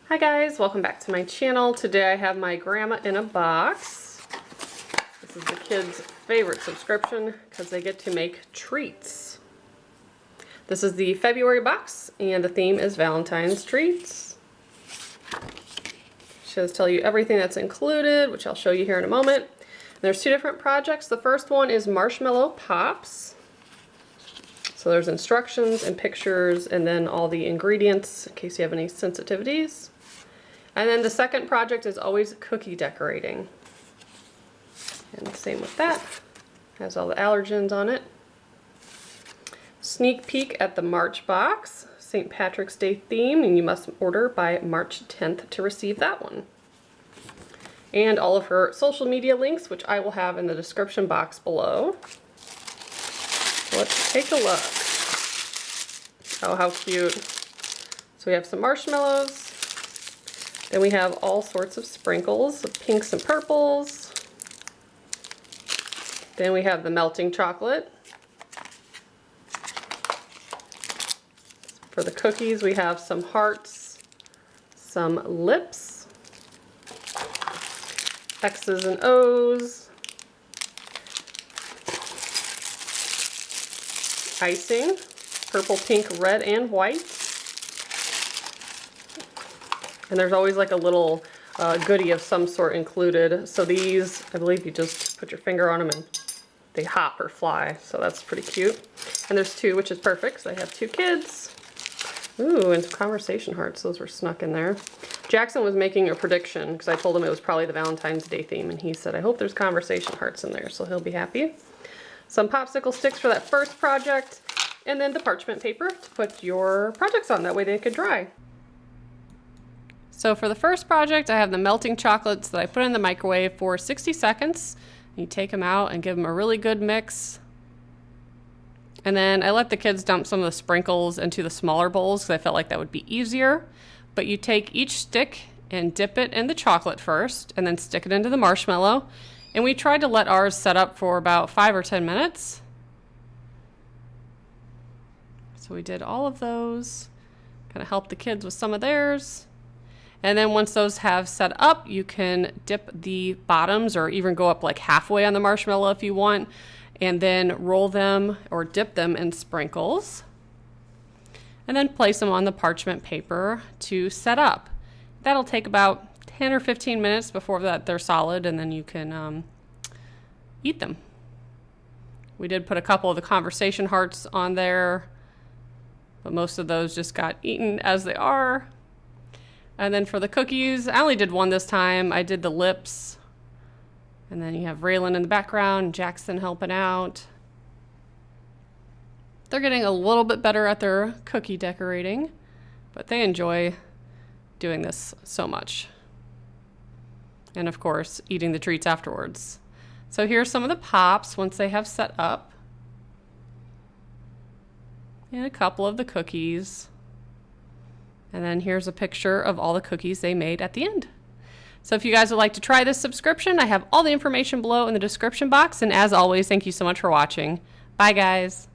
Hi guys, welcome back to my channel. Today I have my Gramma in a box. This is the kids' favorite subscription because they get to make treats. This is the February box and the theme is Valentine's treats. It shows tell you everything that's included, which I'll show you here in a moment. There's two different projects. The first one is marshmallow pops. So there's instructions and pictures and then all the ingredients in case you have any sensitivities. And then the second project is always cookie decorating. And the same with that. Has all the allergens on it. Sneak peek at the March box, St. Patrick's Day theme, and you must order by March 10th to receive that one. And all of her social media links, which I will have in the description box below. Let's take a look. Oh, how cute. So we have some marshmallows. Then we have all sorts of sprinkles of pinks and purples. Then we have the melting chocolate. For the cookies, we have some hearts, some lips, X's and O's, icing, purple, pink, red, and white. And there's always like a little goodie of some sort included. So these, I believe you just put your finger on them and they hop or fly. So that's pretty cute. And there's two, which is perfect because I have two kids. Ooh, and some conversation hearts. Those were snuck in there. Jackson was making a prediction because I told him it was probably the Valentine's Day theme. And he said, I hope there's conversation hearts in there. So he'll be happy. Some popsicle sticks for that first project. And then the parchment paper to put your projects on. That way they could dry. So for the first project, I have the melting chocolates that I put in the microwave for 60 seconds. You take them out and give them a really good mix. And then I let the kids dump some of the sprinkles into the smaller bowls because I felt like that would be easier. But you take each stick and dip it in the chocolate first and then stick it into the marshmallow. And we tried to let ours set up for about 5 or 10 minutes. So we did all of those, kind of help the kids with some of theirs. And then once those have set up, you can dip the bottoms or even go up like halfway on the marshmallow if you want, and then roll them or dip them in sprinkles. And then place them on the parchment paper to set up. That'll take about 10 or 15 minutes before that they're solid, and then you can eat them. We did put a couple of the conversation hearts on there, but most of those just got eaten as they are. And then for the cookies, I only did one this time. I did the lips. And then you have Raylan in the background, Jackson helping out. They're getting a little bit better at their cookie decorating, but they enjoy doing this so much. And of course, eating the treats afterwards. So here's some of the pops once they have set up. And a couple of the cookies. And then here's a picture of all the cookies they made at the end. So if you guys would like to try this subscription, I have all the information below in the description box. And as always, thank you so much for watching. Bye, guys.